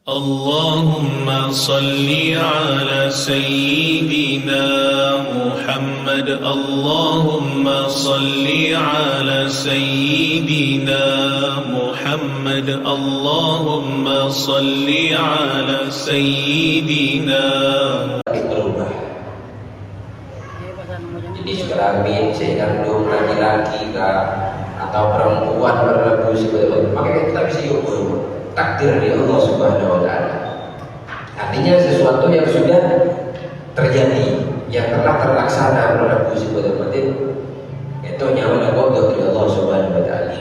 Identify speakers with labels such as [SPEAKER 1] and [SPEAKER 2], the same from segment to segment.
[SPEAKER 1] اللهم صل على سيدنا محمد. اللهم صل على سيدنا محمد. اللهم صل على سيدنا.
[SPEAKER 2] Berubah. Jadi sekelamin, sekandung, laki-laki atau perempuan berlaku sebagai makanya kita bisa ukur takdir dari Allah Subhanahu Wa Taala. Artinya sesuatu yang sudah terjadi, yang telah terlaksana berlaku sebagai itu nyawa dan kodok dari Allah Subhanahu Wa Taala.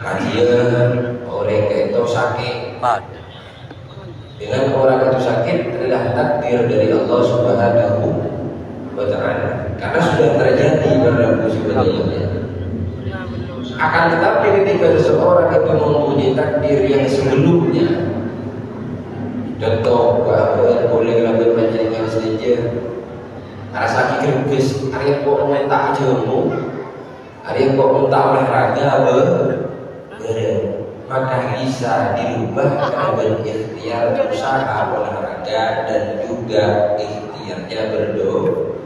[SPEAKER 2] Kajian orang itu sakit, dengan orang itu sakit adalah takdir dari Allah Subhanahu Wa Taala, karena sudah terjadi berlaku sebenarnya. Akan tetapi ketika seseorang itu mempunyai takdir yang sebelumnya, contoh bahwa boleh lakukan panjangan saja, rasa kikirkis, ada yang kok minta jamu, ada yang kok minta olahraga maka bisa dirubah dengan ikhtiar usaha olahraga dan juga ikhtiarnya berdoa,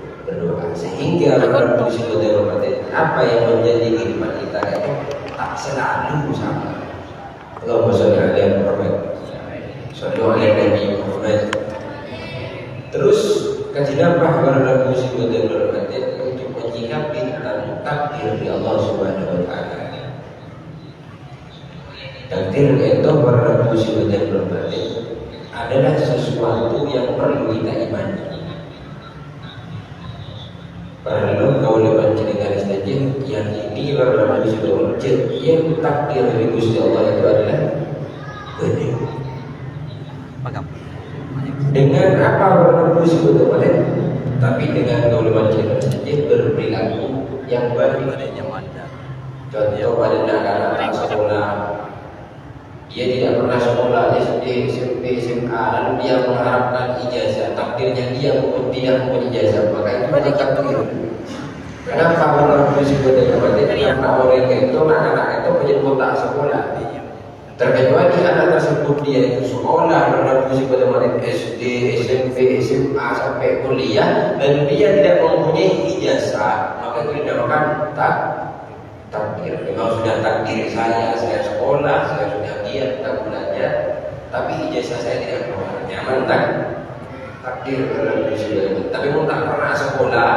[SPEAKER 2] sehingga Rabbul Subhanahu wa Ta'ala apa yang menjadi kehidupan kita itu tak selalu sama. Allahumma sholli ala Muhammad, sallallahu alaihi Muhammad. Terus kajian Rabbul Subhanahu wa Ta'ala untuk menyikapi tentang takdir dari Allah Subhanahu wa Ta'ala. Takdir itu Rabbul Subhanahu wa Ta'ala adalah sesuatu yang perlu kita imani. Perlu kau lepas dengan saja yang ini Rabbul Subhanahu wa Ta'ala yang takdir dari Gusti Allah itu adalah benar. Dengan apa Rabbul Subhanahu wa Ta'ala? Tapi dengan kau lepas dengan saja berperilaku yang baik. Contoh pada anak-anak sekolah, dia tidak pernah sekolah SD, SMP, SMA, lalu dia mengharapkan ijazah. Takdirnya dia tidak punya ijazah, maka itu adalah takdir. Kenapa orang berisiko dengan karena orang itu anak-anak itu menyebut tak sekolah. Terkecuali anak tersebut dia itu sekolah dalam berisiko dengan SD, SMP, SMA sampai kuliah dan dia tidak mempunyai ijazah, maka itu dinamakan takdir. Memang sudah takdir saya sekolah, saya sudah giat tak belajar, tapi ijazah saya tidak keluar. Nyaman takdir dalam berisiko. Tapi pun tak pernah sekolah,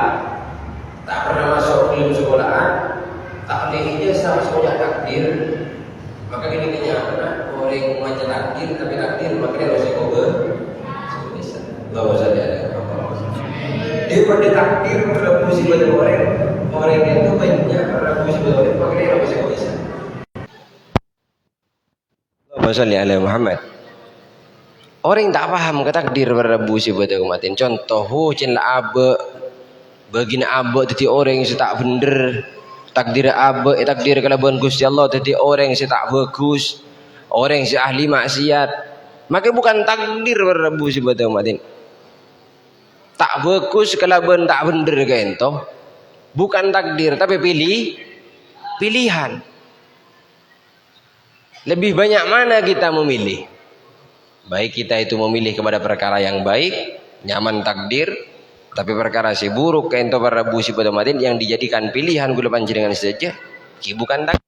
[SPEAKER 2] tak pernah masuk film sekolahan, tak boleh ijazah semuanya takdir. Maka ini kenyamanan orang membaca takdir, tapi takdir maka dia harus ikut sebisa. Bawa saja. Daripada takdir berlaku sebagai orang itu banyak berlaku sebagai orang, maka dia harus ikut bisa. Bawa saja ala Muhammad. Orang tak paham ke takdir berlaku sebagai umat. Contoh, cinta abe bagina abad tadi orang yang tak bener, takdir abad takdir kelaban Gusti Allah tadi orang yang tak bagus, orang yang ahli maksiat, maka bukan takdir berlaku sebagai umat. Tak bagus kelaban tak bener kan toh, bukan takdir tapi pilihan. Lebih banyak mana kita memilih? Baik kita itu memilih kepada perkara yang baik, nyaman takdir. Tapi perkara si buruk kain to Rabbul Subhanahu wa Ta'ala yang dijadikan pilihan gula panjenengan saja, bukan takdir.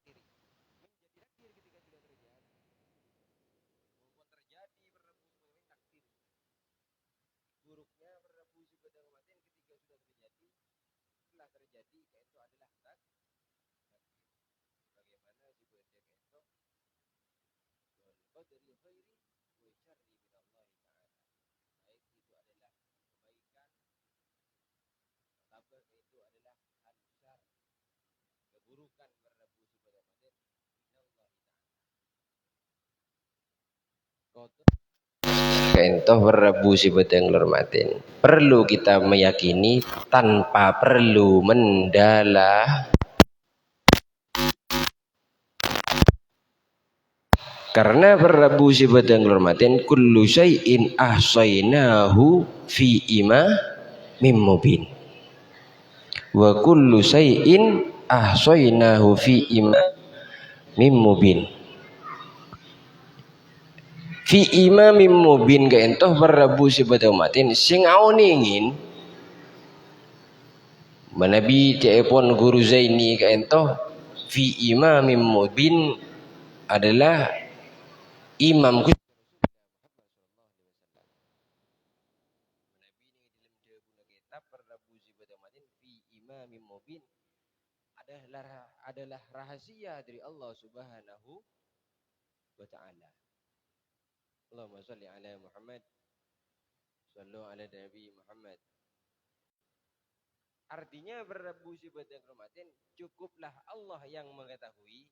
[SPEAKER 2] Kentoh Rabbul Subhanahu wa Ta'ala perlu kita meyakini tanpa perlu mendalah, karena Rabbul Subhanahu wa Ta'ala kullu syai'in ahsainahu fi imamin mubin wa kullu syai'in ahsainahu fi imamin mubin. fi imamin mubin ka entoh barabu sibata umatin sing auningin manabi telepon guru Zaini ka entoh fi imamin mubin adalah imam adalah rahasia dari Allah Subhanahu wa taala. Allahumma shalli ala Muhammad, shallu ala Nabi Muhammad. Artinya berabu sibat yang kematin cukuplah Allah yang mengetahui.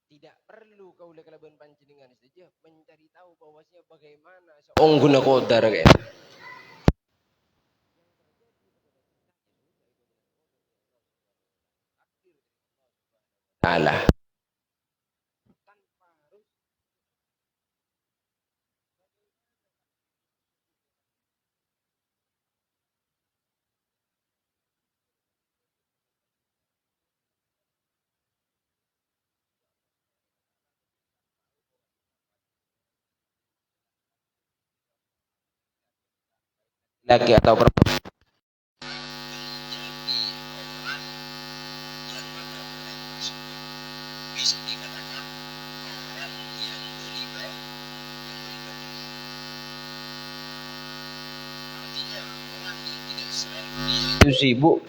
[SPEAKER 2] Tidak perlu kau kelaban panjenengan saja mencari tahu bahwasanya bagaimana seorang guna qadar kayak. Allah. Laki atau perempuan. Sibuk,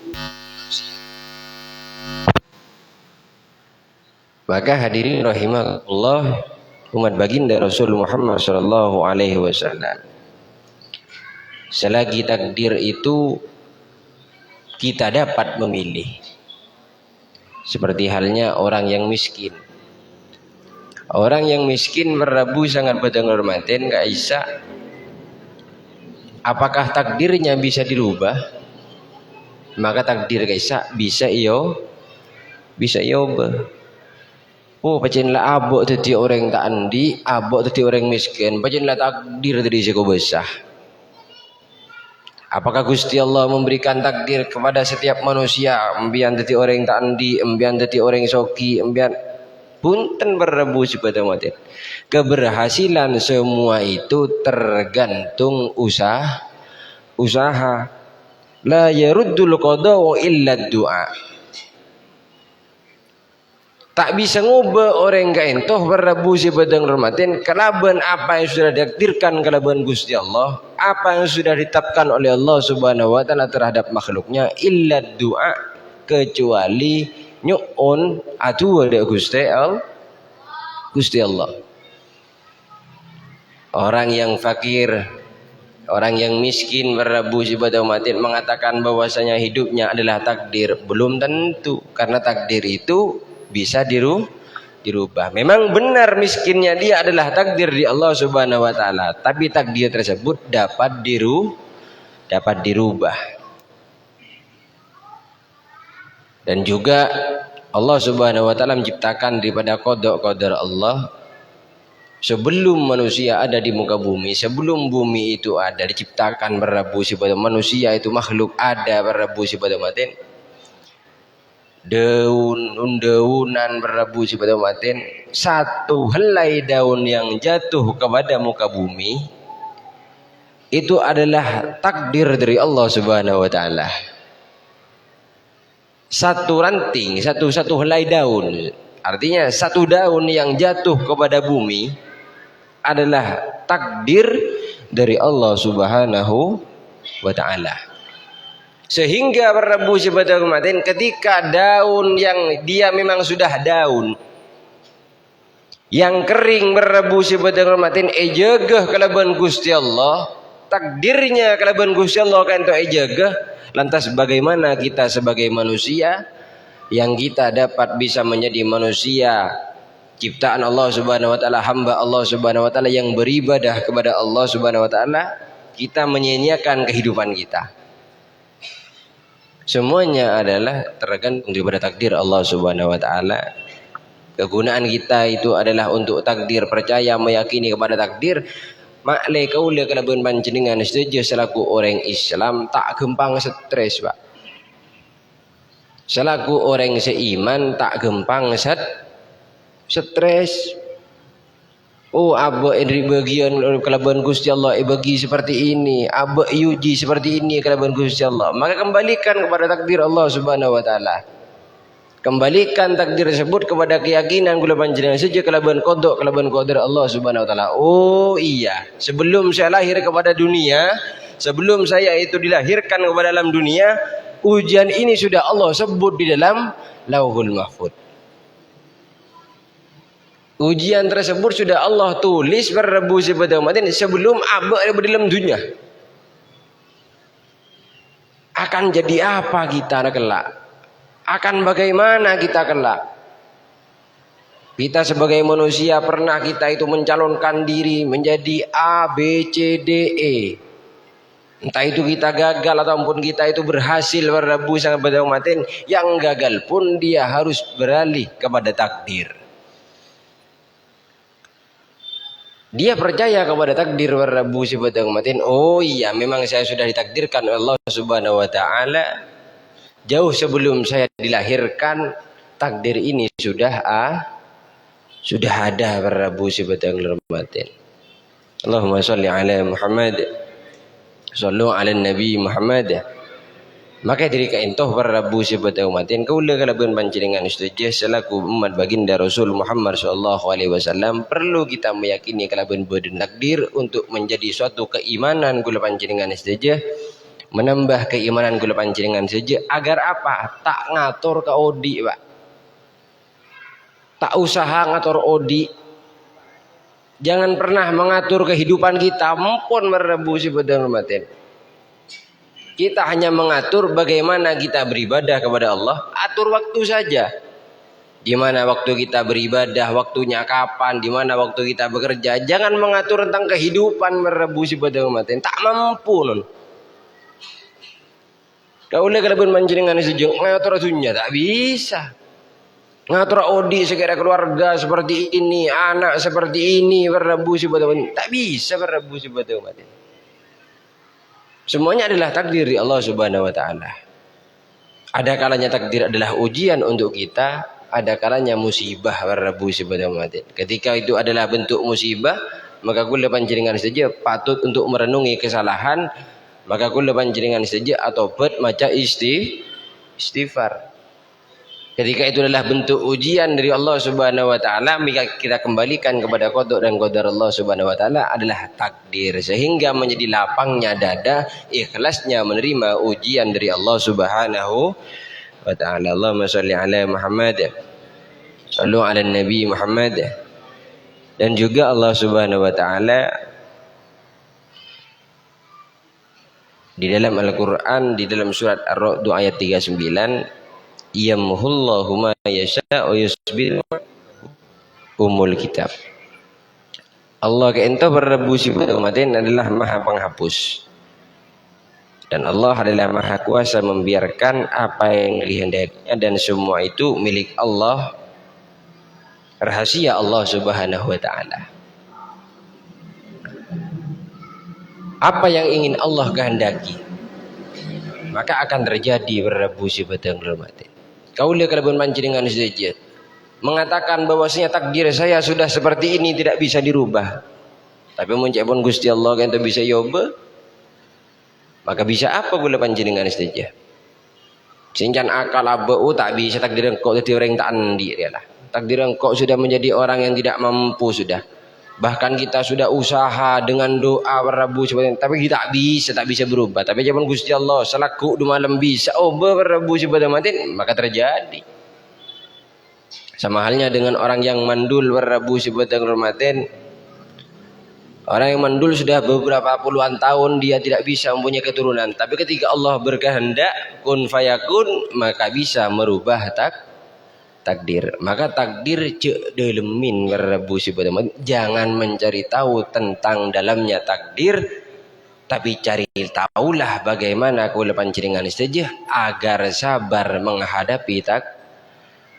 [SPEAKER 2] maka hadirin rahimahullah umat baginda Rasul Muhammad sallallahu alaihi wasallam, selagi takdir itu kita dapat memilih, seperti halnya orang yang miskin. Orang yang miskin berabu sangat berhormatin Kak Isa, apakah takdirnya bisa dirubah? Maka takdir Kaisa bisa iyo oh pacinlah abok tadi orang tak andi, abok tadi orang miskin, pacinlah takdir tadi seko besar. Apakah Gusti Allah memberikan takdir kepada setiap manusia embian tadi orang tak andi, embian tadi orang soki, embian punten berabu sipada mati. Keberhasilan semua itu tergantung usaha. La yaruddul qada'u illa du'a. Tak bisa ngubah orang kaentoh berabu si badang rahmatin kalaban apa yang sudah ditakdirkan kalaban Gusti Allah, apa yang sudah ditetapkan oleh Allah Subhanahu wa taala terhadap makhluknya, illa du'a, kecuali nyuun atu ada Gusti Allah. Orang yang fakir, orang yang miskin berabu ibadah matin mengatakan bahwasanya hidupnya adalah takdir, belum tentu, karena takdir itu bisa dirubah. Memang benar miskinnya dia adalah takdir di Allah Subhanahu wa taala, tapi takdir tersebut dapat dirubah. Dan juga Allah Subhanahu wa taala menciptakan daripada qada-qadar Allah. Sebelum manusia ada di muka bumi, sebelum bumi itu ada diciptakan berabu sipada manusia itu makhluk ada berabu sipada matin, daunan berabu sipada matin, satu helai daun yang jatuh kepada muka bumi itu adalah takdir dari Allah Subhanahu wa taala. Satu ranting, satu helai daun, artinya satu daun yang jatuh kepada bumi adalah takdir dari Allah Subhanahu wa taala. Sehingga berabu sipada kematin ketika daun yang dia memang sudah daun yang kering berabu sipada kematin ejegah kalaban Gusti Allah, takdirnya kalaban Gusti Allah kan to ejegah. Lantas bagaimana kita sebagai manusia yang kita dapat bisa menjadi manusia ciptaan Allah Subhanahu wa taala, hamba Allah Subhanahu wa taala yang beribadah kepada Allah Subhanahu wa taala, kita menyia-nyiakan kehidupan kita. Semuanya adalah tergantung daripada takdir Allah Subhanahu wa taala. Kegunaan kita itu adalah untuk takdir, percaya meyakini kepada takdir. Maklai kaula kalaban panjenengan setuju selaku orang Islam tak gampang stres, Pak. Selaku orang seiman tak gampang stres. Oh, aba eri bagian kelaban Gusti Allah bagi seperti ini, aba yuji seperti ini kelaban Gusti Allah. Maka kembalikan kepada takdir Allah Subhanahu wa taala. Kembalikan takdir tersebut kepada keyakinan kula panjenengan saja kelaban qada kelaban qadar Allah Subhanahu wa taala. Oh iya, sebelum saya lahir kepada dunia, sebelum saya itu dilahirkan kepada dalam dunia, ujian ini sudah Allah sebut di dalam Lauhul Mahfuz. Ujian tersebut sudah Allah tulis berrebu sebelum abad di dalam dunia. Akan jadi apa kita kelak? Akan bagaimana kita kelak? Kita sebagai manusia pernah kita itu mencalonkan diri menjadi A, B, C, D, E. Entah itu kita gagal ataupun kita itu berhasil berrebu sangat berdomatin. Yang gagal pun dia harus beralih kepada takdir. Dia percaya kepada takdir warrabu sibatang matin. Oh iya, memang saya sudah ditakdirkan oleh Allah Subhanahu wa taala jauh sebelum saya dilahirkan. Takdir ini sudah ada warrabu sibatang matin. Allahumma shalli ala Muhammad, sallu ala Nabi Muhammad. Maka dari kaintoh warrabu sibatang matin kaula kalaban panjenengan istujah selaku umat baginda Rasul Muhammad sallallahu alaihi wasallam perlu kita meyakini kalaban badan takdir untuk menjadi suatu keimanan kula panjenengan istujah, menambah keimanan kula panjenengan saja agar apa? Tak ngatur ke odi, Pak. Tak usaha ngatur odi. Jangan pernah mengatur kehidupan kita mumpun warrabu sibatang matin. Kita hanya mengatur bagaimana kita beribadah kepada Allah. Atur waktu saja. Di mana waktu kita beribadah, waktunya kapan, di mana waktu kita bekerja. Jangan mengatur tentang kehidupan merebu sibatang matin. Tak mampu nun. Kaulah kalaban panjenengan sejeng ngatur dunia tak bisa. Ngatur odi sekira keluarga seperti ini, anak seperti ini merebu sibatang matin. Tak bisa merebu sibatang matin. Semuanya adalah takdir dari Allah Subhanahu wa taala. Ada kalanya takdir adalah ujian untuk kita, ada kalanya musibah warrabu subhanahu wa ta'ala. Ketika itu adalah bentuk musibah, maka kula panjenengan saja patut untuk merenungi kesalahan, maka kula panjenengan saja atobat maca istighfar. Ketika itu adalah bentuk ujian dari Allah Subhanahu wa taala, maka kita kembalikan kepada qada dan qadar Allah Subhanahu wa taala adalah takdir, sehingga menjadi lapangnya dada, ikhlasnya menerima ujian dari Allah Subhanahu wa taala. Allahumma shalli ala Muhammad, sallu ala Nabi Muhammad. Dan juga Allah Subhanahu wa taala di dalam Al-Qur'an, di dalam surat Ar-Ra'd ayat 39, yamhullahu ma yasha wa yusbil umul kitab. Allah keento berrebu sifat umatin adalah maha penghapus, dan Allah adalah maha kuasa membiarkan apa yang dikehendakinya, dan semua itu milik Allah, rahasia Allah Subhanahu wa taala. Apa yang ingin Allah kehendaki maka akan terjadi berrebu sifat yang hormatin. Kaulah kalaban panjenengan saja mengatakan bahwasanya takdir saya sudah seperti ini, tidak bisa dirubah. Tapi muncapun Gusti Allah kan bisa yoba, maka bisa apa kula panjenengan saja. Singkan akal abu tak bisa takdir engkau jadi orang tak andi dia lah. Takdir engkau sudah menjadi orang yang tidak mampu sudah. Bahkan kita sudah usaha dengan doa berrabu sebagainya, tapi tak bisa berubah. Tapi zaman Gusti Allah selaku di malam bisa berrabu sebagainya, maka terjadi. Sama halnya dengan orang yang mandul berrabu sebagainya. Orang yang mandul sudah beberapa puluhan tahun dia tidak bisa mempunyai keturunan, tapi ketika Allah berkehendak kun fayakun, maka bisa merubah takdir. Maka takdir cek delemin berrebu sebagaimana. Jangan mencari tahu tentang dalamnya takdir, tapi cari tahulah bagaimana kula panjenengan saja agar sabar menghadapi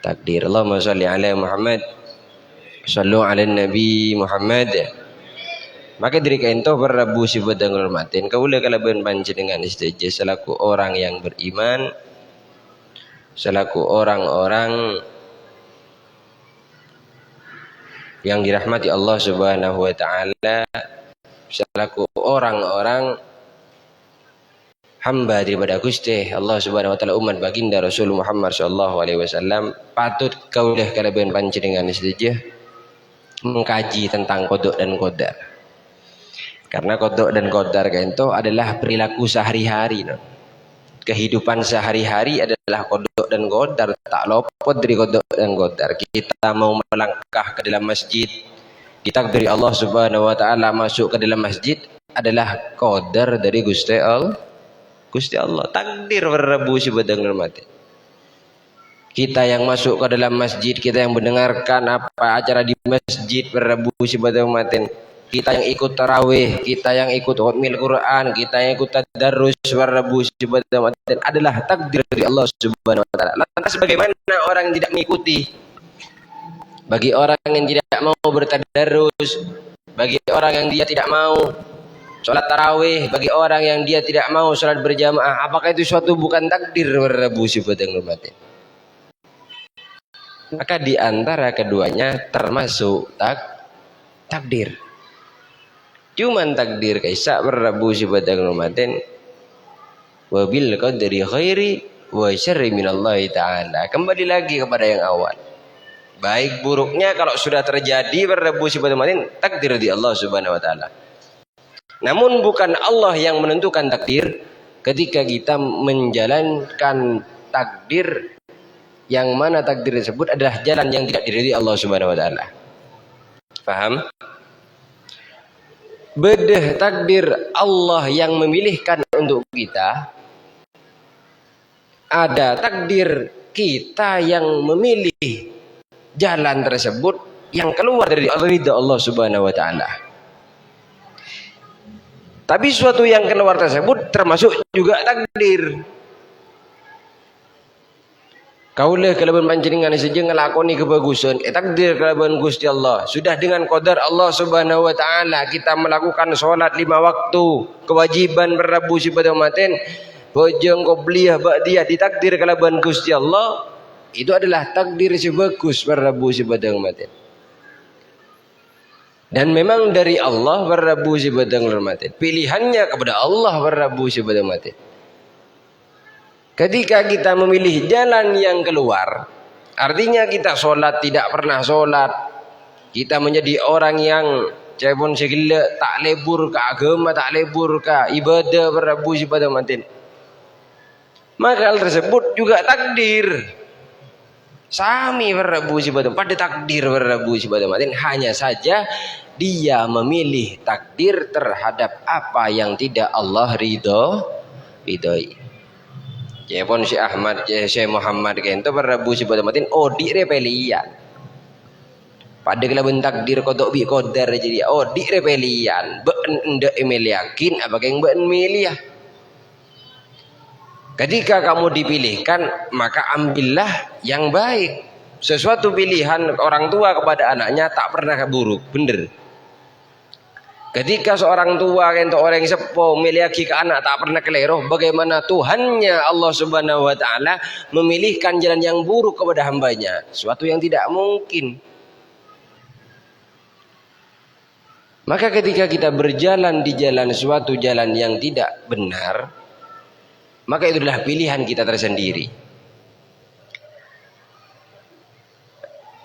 [SPEAKER 2] takdir. Allahumma shalli ala Muhammad, sallu ala Nabi Muhammad. Maka dari kainto berrebu sebagaimana hormatin kaula kalaban panjenengan saja selaku orang yang beriman, selaku orang-orang yang dirahmati Allah Subhanahu wa taala selaku orang-orang hamba daripada Gusti Allah Subhanahu wa taala, umat baginda Rasul Muhammad sallallahu alaihi wasallam, patut kaulah kalaban panjenengan sedaya mengkaji tentang qada dan qadar. Karena qada dan qadar itu adalah perilaku sehari-hari. Kehidupan sehari-hari adalah qada dan qadar, tak luput dari qada dan qadar. Kita mau melangkah ke dalam masjid, ditakdiri Allah Subhanahu wa taala masuk ke dalam masjid adalah qadar dari Gusti Allah. Gusti Allah takdir berrebu sebadang mati. Kita yang masuk ke dalam masjid, kita yang mendengarkan apa acara di masjid berrebu sebadang mati. Kita yang ikut tarawih, kita yang ikut khatmil Quran, kita yang ikut tadarrus berrebu sebadang mati adalah takdir dari Allah Subhanahu wa taala. Lantas bagaimana orang yang tidak mengikuti? Bagi orang yang tidak mau bertadarrus, bagi orang yang dia tidak mau sholat tarawih, bagi orang yang dia tidak mau sholat berjamaah, apakah itu suatu bukan takdir berrebu sebadang mati? Maka di antara keduanya termasuk takdir. Cuman takdir kaisa berrebu sebadang mati wa bil qadri khairi wa syarri minallahi ta'ala. Kembali lagi kepada yang awal. Baik buruknya kalau sudah terjadi berrebu sebadang mati, takdir di Allah Subhanahu wa taala. Namun bukan Allah yang menentukan takdir ketika kita menjalankan takdir yang mana takdir tersebut adalah jalan yang tidak diridhoi Allah Subhanahu wa taala. Paham? Bedah takdir Allah yang memilihkan untuk kita, ada takdir kita yang memilih jalan tersebut yang keluar dari ridha Allah Subhanahu wa taala. Tapi suatu yang keluar tersebut termasuk juga takdir. Kaulah kalaban panjenengan saja ngelakoni kebagusan, takdir kalaban Gusti Allah. Sudah dengan qadar Allah Subhanahu wa taala kita melakukan salat 5 waktu, kewajiban berrebu sebadang maten, bojong qobliyah ba'diyah ditakdir kalaban Gusti Allah, itu adalah takdir sebagus berrebu sebadang maten. Dan memang dari Allah berrebu sebadang maten. Pilihannya kepada Allah berrebu sebadang maten. Ketika kita memilih jalan yang keluar, artinya kita sholat tidak pernah sholat, kita menjadi orang yang cepon segala tak lebur ke agama, tak lebur ke ibadah berrebu sebadang maten, maka hal tersebut juga takdir. Sami berrebu sebadang, pada takdir berrebu sebadang maten, hanya saja dia memilih takdir terhadap apa yang tidak Allah ridhoi. Ya pun si Ahmad, si Muhammad kento berrebu sebadang maten odi repelian. Pada kelaban takdir kodok bi qadar jadi odi repelian. Ben ndak emil yakin apa yang ben milih. Ketika kamu dipilihkan, maka ambillah yang baik. Sesuatu pilihan orang tua kepada anaknya tak pernah buruk, bener. Ketika seorang tua atau orang yang sepuh memiliki ke anak tak pernah keliru, bagaimana Tuhannya Allah Subhanahu wa taala memilihkan jalan yang buruk kepada hambanya, suatu yang tidak mungkin. Maka ketika kita berjalan di jalan suatu jalan yang tidak benar, maka itu adalah pilihan kita tersendiri.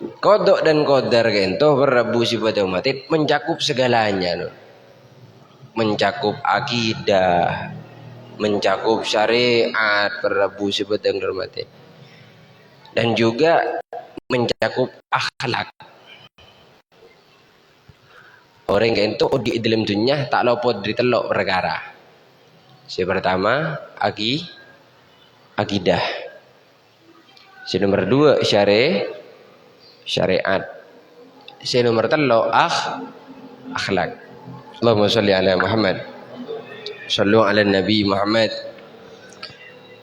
[SPEAKER 2] Kodok dan qadar gento berrebu sebadang maten mencakup segalanya, mencakup akidah, mencakup syariat berrebu sebadang maten, dan juga mencakup akhlak. Orang gento di dalam dunia tak luput dari telok perkara. Si pertama akidah. Si nomor 2 syariat. Si nomor 3 akhlak. Allahumma sholli ala Muhammad. Shallu ala Nabi Muhammad.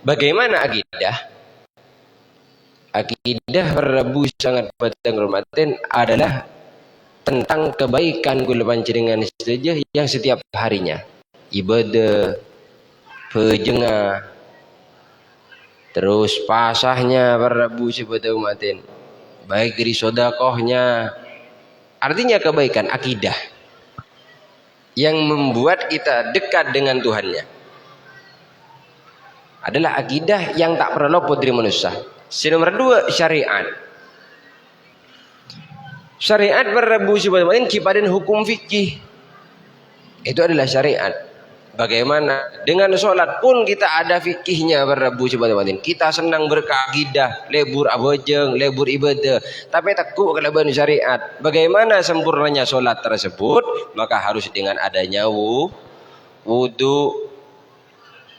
[SPEAKER 2] Bagaimana akidah? Akidah berrebu sangat batang hormatin adalah tentang kebaikan kula panjenengan saja yang setiap harinya. Ibadah, pejengah, terus pasahnya berrebu sebetulnya matin. Baik dari sodakohnya, Artinya kebaikan akidah yang membuat kita dekat dengan Tuhannya adalah akidah yang tak pernah luput dari manusia. Nomor 2, syariat. Syariat berrebu subhanahu kepada hukum fikih. Itu adalah syariat. Bagaimana dengan sholat pun kita ada fikihnya berrebu subhanahu. Kita senang berkakidah, lebur abojeng, lebur ibadah, tapi takut kelebihan syariat. Bagaimana sempurnanya sholat tersebut? Maka harus dengan adanya wudu.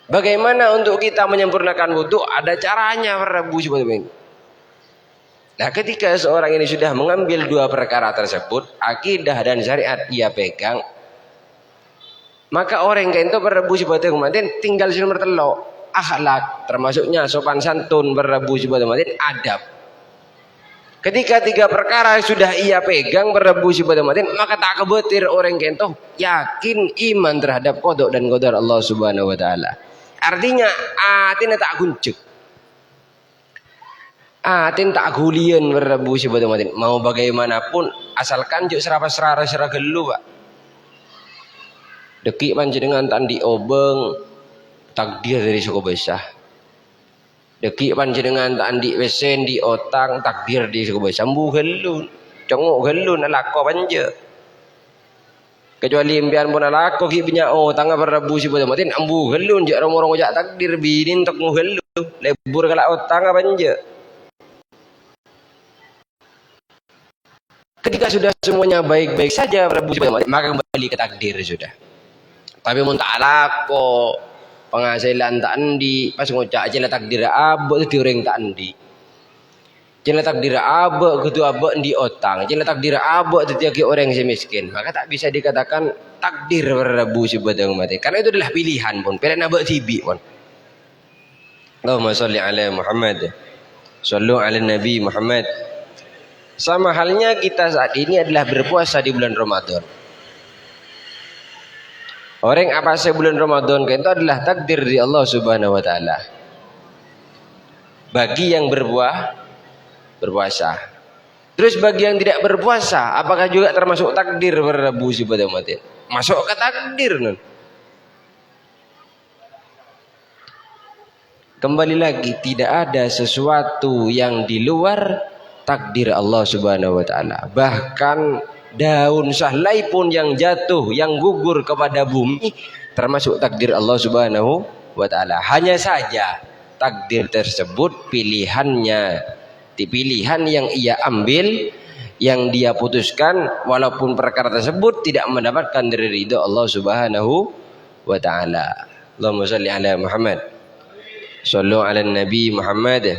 [SPEAKER 2] Bagaimana untuk kita menyempurnakan wudu? Ada caranya berrebu subhanahu. Nah, ketika seorang ini sudah mengambil dua perkara tersebut, akidah dan syariat ia pegang, maka orang yang itu berrebu sebagai umatin tinggal nomor 3, akhlak, termasuknya sopan santun, berrebu sebagai umatin adab. Ketika 3 perkara sudah ia pegang berrebu sebagai umatin, maka tak kebetir orang yang itu yakin iman terhadap qada dan qadar Allah Subhanahu wa taala. Artinya atina tak guncuk. Atin tak gulian berrebu sebagai umatin. Mau bagaimanapun asalkan juk serapa-serara gelu, Pak. Dekik panjenengan tandi obeng takdir dari suku besar. Dekik panjenengan tandi besen di otang takdir di suku besar. Ambu gelun, cengok gelun alako panja. Kecuali impian pun alako ki punya tangga berrebu si bodoh matin ambu gelun jak romorong jak takdir binin tok gelun lebur kalak otang panja. Ketika sudah semuanya baik-baik saja berrebu si bodoh matin, maka kembali ke takdir sudah. Tapi mun tak lako penghasilan tak endi pas ngocak aja takdir abek itu orang tak endi. Jela takdir abek gitu abek di otang. Jela takdir abek itu tiap orang yang miskin. Maka tak bisa dikatakan takdir berrebu sebetulnya mati. Karena itu adalah pilihan pun. Pilihan abek tibi pun. Allahumma sholli ala Muhammad. Shallu ala Nabi Muhammad. Sama halnya kita saat ini adalah berpuasa di bulan Ramadan. Orang apa sebulan Ramadan itu adalah takdir dari Allah Subhanahu wa taala. Bagi yang berpuasa. Terus bagi yang tidak berpuasa, apakah juga termasuk takdir berrebu subhanahu wa taala? Masuk ke takdir nun. Kembali lagi, tidak ada sesuatu yang di luar takdir Allah Subhanahu wa taala. Bahkan daun sahlai pun yang jatuh, yang gugur kepada bumi termasuk takdir Allah Subhanahu wa taala. Hanya saja takdir tersebut pilihan yang ia ambil, yang dia putuskan, walaupun perkara tersebut tidak mendapatkan dari ridha Allah Subhanahu wa taala. Allahumma shalli ala Muhammad. Shallu ala Nabi Muhammad.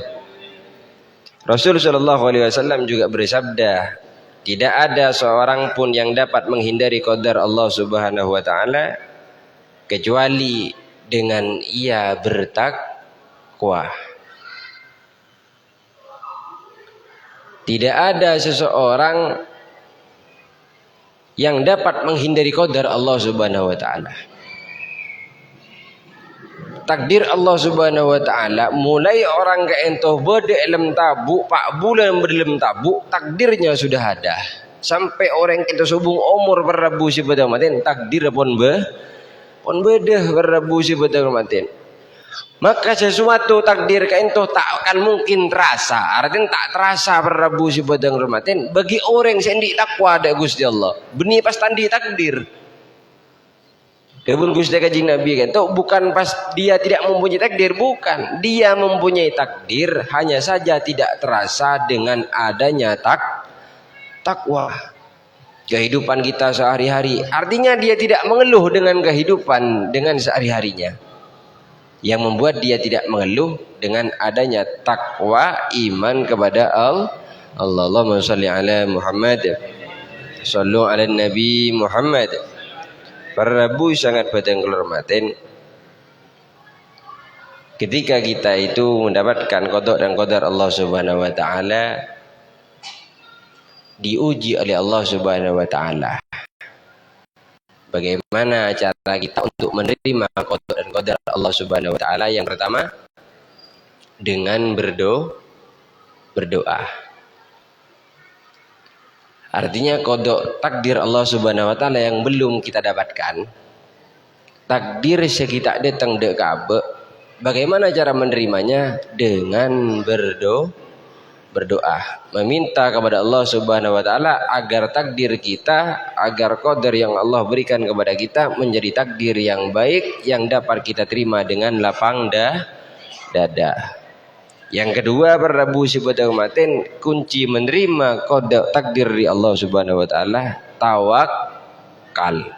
[SPEAKER 2] Rasul sallallahu alaihi wasallam juga bersabda, tidak ada seorang pun yang dapat menghindari qadar Allah Subhanahu wa taala kecuali dengan ia bertakwa. Tidak ada seseorang yang dapat menghindari qadar Allah Subhanahu wa taala. Takdir Allah Subhanahu wa taala mulai orang ke ento bede elem tabu, pak bulan berlem tabu, takdirnya sudah ada. Sampai orang kita subung umur berrebu si bedang matin, takdir pun bedah berrebu si bedang matin. Maka sesuatu takdir ke ento tak akan mungkin terasa. Artinya tak terasa berrebu si bedang matin bagi orang sendi takwa ada Gusti Allah. Benih pas tandi takdir. Kebun Gusti Kanjeng Nabi kan itu bukan pas dia tidak mempunyai takdir, bukan, dia mempunyai takdir, hanya saja tidak terasa dengan adanya takwa. Kehidupan kita sehari-hari, artinya dia tidak mengeluh dengan kehidupan dengan sehari-harinya. Yang membuat dia tidak mengeluh dengan adanya takwa, iman kepada Allah. Allahumma shalli ala Muhammad. Shallu ala Nabi Muhammad. Para Rabu sangat batang kehormatan. Ketika kita itu mendapatkan qada dan qadar Allah Subhanahu wa taala, diuji oleh Allah Subhanahu wa taala. Bagaimana cara kita untuk menerima qada dan qadar Allah Subhanahu wa taala? Yang pertama, dengan berdoa. Artinya kodok takdir Allah Subhanahu wa taala yang belum kita dapatkan. Takdir sekitar datang dek kabe. Bagaimana cara menerimanya? Dengan berdoa, meminta kepada Allah Subhanahu wa taala agar takdir kita, agar qadar yang Allah berikan kepada kita menjadi takdir yang baik yang dapat kita terima dengan lapang dada. Yang kedua, Prabu Subhanahu maten kunci menerima qada takdir dari Allah Subhanahu wa taala tawakal.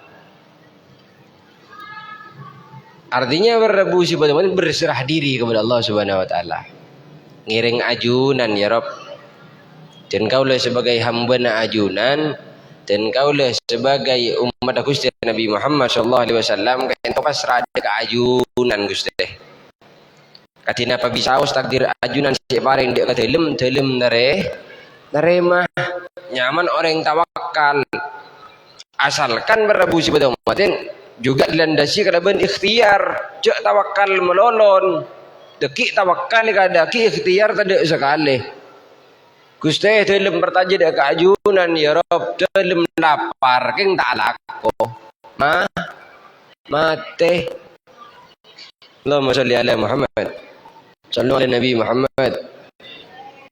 [SPEAKER 2] Artinya Prabu Subhanahu maten berserah diri kepada Allah Subhanahu wa taala. Ngiring ajunan ya Rob. Dan kaulah sebagai hamba na ajunan, dan kaulah sebagai umat Gusti Nabi Muhammad sallallahu alaihi wasallam kan pasrah ke ajunan Gusti. Katina pa bisaos takdir ajunan si paring dia kata telem mah nyaman orang tawakal asalkan Prabu Subhanahu maten juga dilandasi kalaban ikhtiar cek tawakal melolon deki tawakal kada ki ikhtiar tidak sekali Gusti telem bertaja dek ajunan ya Rob telem lapar king tak lako mate Allahumma sholli ala Muhammad sallu ala Nabi Muhammad.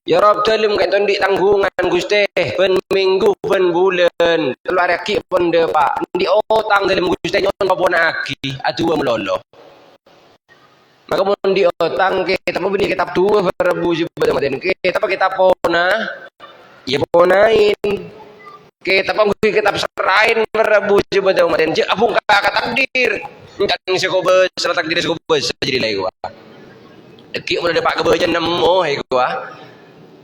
[SPEAKER 2] Ya Rob telem kan tondi tanggungan Gusti pen minggu pen bulan keluar aki pun depak di otang telem Gusti nyon paponaki atu melolo. Maka mun di otang kita beni kitab tua Prabu Subhanahu maten kita pakai kitab pona ya ponain kita panggil kitab serain Prabu Subhanahu maten je abung kakak takdir kan sekobes takdir sekobes jadi lagi gua. Deki mun dapat kebaja nemu he gua.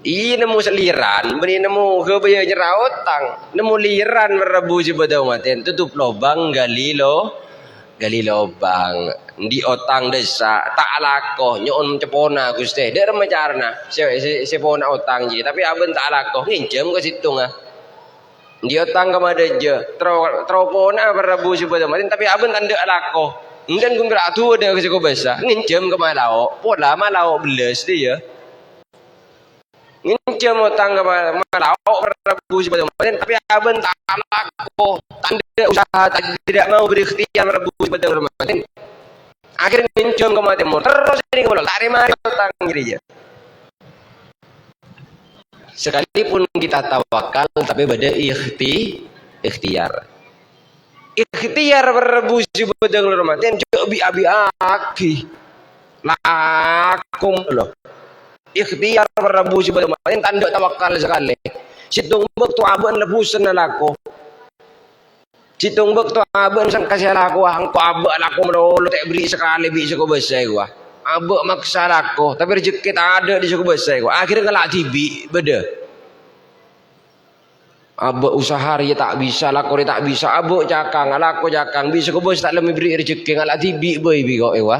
[SPEAKER 2] Nemu seliran, beri nemu kebaja nyerah otang. Nemu liran Prabu Subhanahu maten tutup lobang gali lobang. Di otang desa tak lakoh nyon cepona Gusti. Dek remacarna. Sepona otang je tapi aben tak lakoh nginjem ke situ ngah. Di otang kamada je. Tropona Prabu Subhanahu maten tapi aben tanda lakoh. Dan gue gerak tu ada kesiko besar nginjem ke malau pola malau belas dia nginjem utang ke malau Prabu Subhanahu maten tapi aben tak laku tanda usaha tidak mau berikhtiar Prabu Subhanahu maten akhirnya nginjem ke maten terus ini ke malau lari mari utang jadi je sekalipun kita tawakal tapi beda ikhtiar Prabu Subhanahu maten jo abi aki lakum loh ikhtiar Prabu Subhanahu maten tanda tawakal sekali situng bek tu aben lebusan lako situng bek tu aben sang kasih lako angko abe lako melolo tak beri sekali bi suku besar gua abe maksa lako tapi rezeki tak ada di suku besar gua akhirnya ngelak tibi beda Abe usaha dia tak bisa, lako dia tak bisa. Abe cakang, lako cakang. Bisa ke bos tak lebih beri rezeki ngalak tibi boy bi kok ewa.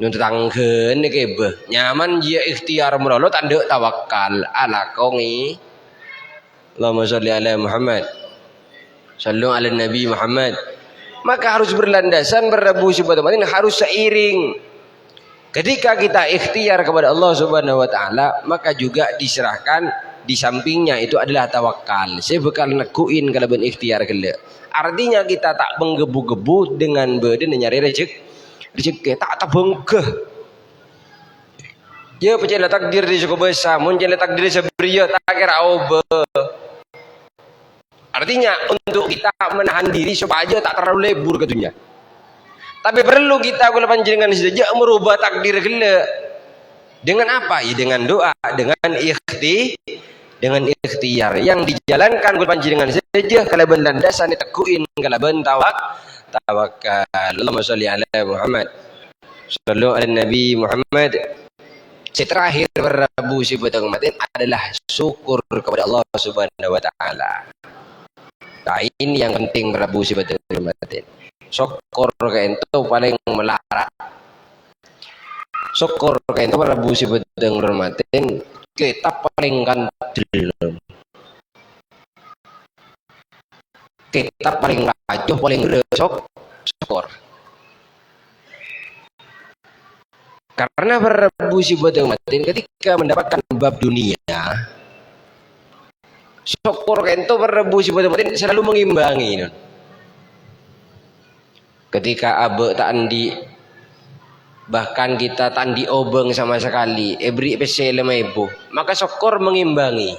[SPEAKER 2] Nyun tetanggen ni kebe. Nyaman dia ikhtiar merolo tanda tawakal ala kongi. Allahumma sholli ala Muhammad. Sallu ala Nabi Muhammad. Maka harus berlandasan Prabu Subhanahu maten harus seiring. Ketika kita ikhtiar kepada Allah Subhanahu wa taala, maka juga diserahkan di sampingnya itu adalah tawakal. Saya bakal nekuin kalau ben ikhtiar gele. Artinya kita tak menggebu-gebu dengan badan nyari rezeki tak terbengkeh. Ya percaya takdir di suku besar, muncul takdir sebria tak kira obe. Artinya untuk kita menahan diri supaya tak terlalu lebur ke dunia. Tapi perlu kita kalau panjenengan saja merubah takdir gele. Dengan apa? Ya dengan doa, dengan ikhtiar yang dijalankan oleh panjenengan saja kalau landasan diteguhin kalau tawakal. Allahumma sholli ala Muhammad. Sallu ala Nabi Muhammad. Terakhir Prabu Subhanahu maten adalah syukur kepada Allah Subhanahu wa taala. Nah, ini yang penting Prabu Subhanahu maten. Syukur ke itu paling melarat. Syukur ke itu Prabu Subhanahu maten kita paling kandil. Kita paling rajuh, paling syukur. Karena Prabu Subhanahu maten ketika mendapatkan bab dunia Syukur kento berrebu sebenarnya selalu mengimbangi non. Ketika abe tak andi, bahkan kita tandi obeng sama sekali, beri pc 5.000, maka syukur mengimbangi.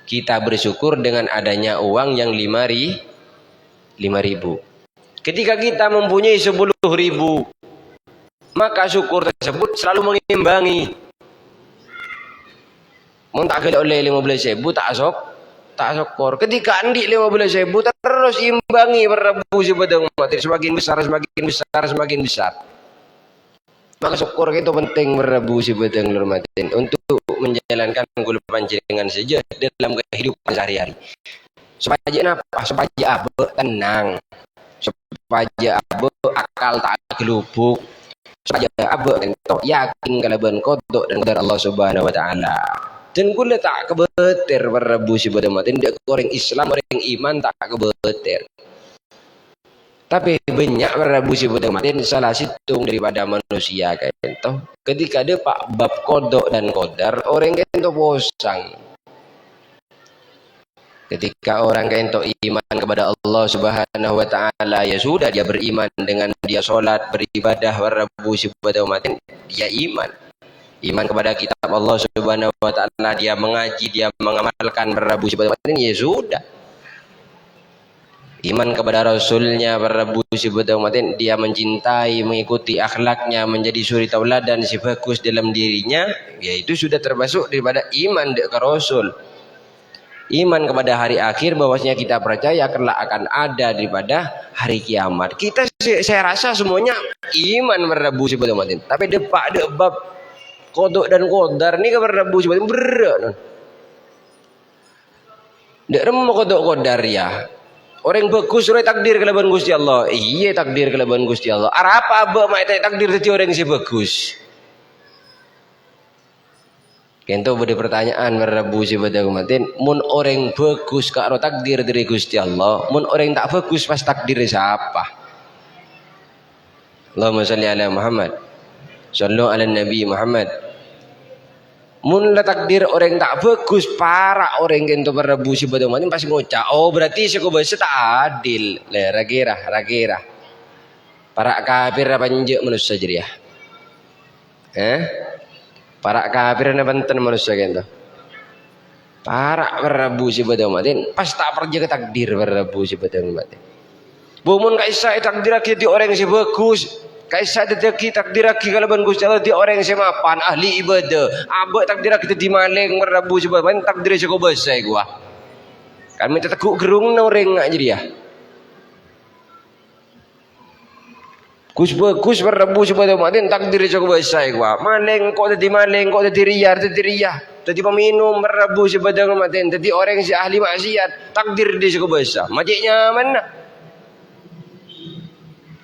[SPEAKER 2] Kita bersyukur dengan adanya uang yang 5.000. Ketika kita mempunyai 10.000, maka syukur tersebut selalu mengimbangi. Mau tak kena oleh 15.000 tak syukur. Ketika andi 15.000 terus imbangi berrebu sebetulnya semakin besar. Maka syukur itu penting berrebu sebetulnya untuk menjalankan gula panjenengan saja dalam kehidupan sehari-hari. Supaya apa? Supaya abe tenang. Supaya abe akal tak gelubuk. Supaya abe yakin kalaban kodok dan qadar Allah Subhanahu wa taala. Dan gula tak kebeter berrebu sebetulnya tidak orang Islam, orang iman tak kebeter. Tapi banyak berrebu sebetulnya salah situng daripada manusia kayak itu. Ketika dia pak bab kodok dan kodar, orang kayak itu bosang. Ketika orang kayak itu iman kepada Allah Subhanahu wa taala, ya sudah dia beriman dengan dia sholat, beribadah, berrebu sebetulnya dia iman. Iman kepada kitab Allah Subhanahu wa taala, dia mengaji, dia mengamalkan berrebu sebetulnya ya sudah. Iman kepada Rasulnya berrebu sebetulnya dia mencintai, mengikuti akhlaknya, menjadi suri tauladan si bagus dalam dirinya, yaitu sudah termasuk daripada iman ke Rasul. Iman kepada hari akhir, bahwasanya kita percaya kelak akan ada daripada hari kiamat. Kita saya rasa semuanya iman berrebu sebetulnya. Tapi depak bab kodok dan kodar ni berrebu sebetulnya berat. Dek remo kodok kodar ya. Orang bagus orang takdir kelaban Gusti Allah. Iya takdir kelaban Gusti Allah. Apa abah mak takdir tadi orang si bagus. Kento beri pertanyaan berrebu sebetulnya. Mun orang bagus karo takdir dari Gusti Allah. Mun orang tak bagus pas takdir siapa? Allahumma salli ala Muhammad. Sallu ala Nabi Muhammad. Mun la takdir orang tak bagus, para orang kento berrebu sebetulnya pasti ngocak. Oh berarti sekobase tak adil. Le ragira. Para kafir apa nje manusia jadi ya? Para kafir na banten manusia kento. Para berrebu sebetulnya pas tak perja ke takdir berrebu sebetulnya. Bumun kaisa takdir kita orang si bagus. Kaisa dedeki takdir kalau ban Gusti Allah di orang yang mapan ahli ibadah. Abak takdir kita di maling berrebu sebab takdir seko besar gua. Kami teteguk gerung na orang ngak jadi ya. Kus bagus berrebu sebab takdir seko besar gua. Maling kok jadi riyah. Jadi peminum berrebu sebab jadi orang si ahli maksiat takdir di seko besar. Majiknya mana?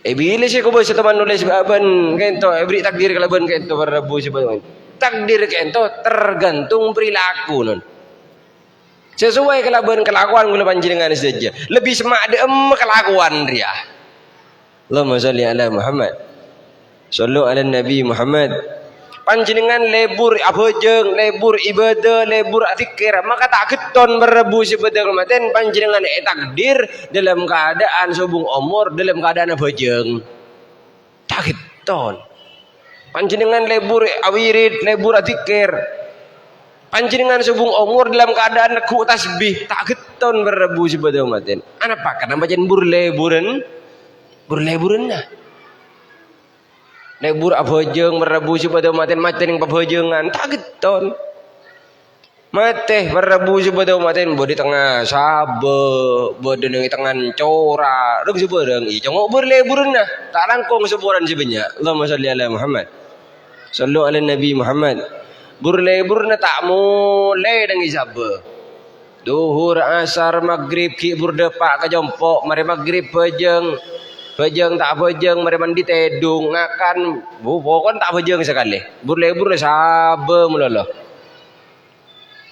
[SPEAKER 2] Bila saya kau bahasa teman nulis aban kento, beri takdir kalaban kento berrebu sebetulnya. Takdir kento tergantung perilaku non. Sesuai kalaban kelakuan gula panjenengan saja. Lebih semak dem kelakuan dia. Allahumma salli ala Muhammad. Sallu ala Nabi Muhammad. Panjenengan lebur abojeng, lebur ibadah, lebur zikir, maka tak keton berrebu sebetulnya maten panjenengan takdir dalam keadaan subung umur, dalam keadaan abojeng. Tak keton. Panjenengan lebur awirid, lebur zikir. Panjenengan subung umur dalam keadaan ku tasbih, tak keton berrebu sebetulnya maten. Apa karena bacan burleburan nah. Lebur abojeng berrebu sebetulnya maten yang pabojengan tak geton. Mate berrebu sebetulnya maten bodi tengah sabe, bodi nang tangan cora, reg seberang i congok berleburan nah. Tak langkung seburan sebanyak. Allahumma salli ala Muhammad. Sallu ala Nabi Muhammad. Berleburna tak mulai dengan sabe. Duhur, asar, maghrib, ki burdepak ke jompok, mari maghrib pejeng tak pejeng, mari mandi tedung, ngakan, pokoknya tak pejeng sekali. Burlebur sabe mulala.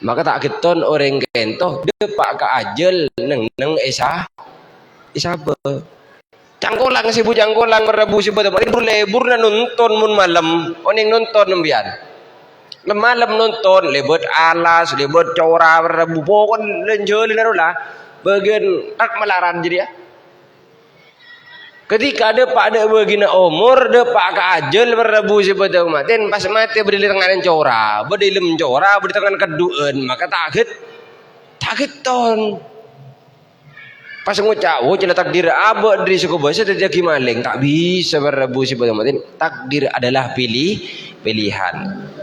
[SPEAKER 2] Maka tak keton orang kento depak ke ajel neng isabe. Cangkolang sibu cangkolang berrebu sibu tempat burlebur na nonton mun malam, oning nonton nembian. Malam nonton lebet alas, lebet cora rebu pokon lenjoli narulah bagian tak melaran jadi ya. Ketika ada pak ada begina umur ada pak kajel rebu sebetulnya maten pas mati berdiri tangan cora, berdiri cora, berdiri tangan keduen maka takut ton. Pas ngucap, cina takdir abad dari suku bahasa terjadi maling tak bisa berebu sebetulnya maten. Takdir adalah pilihan.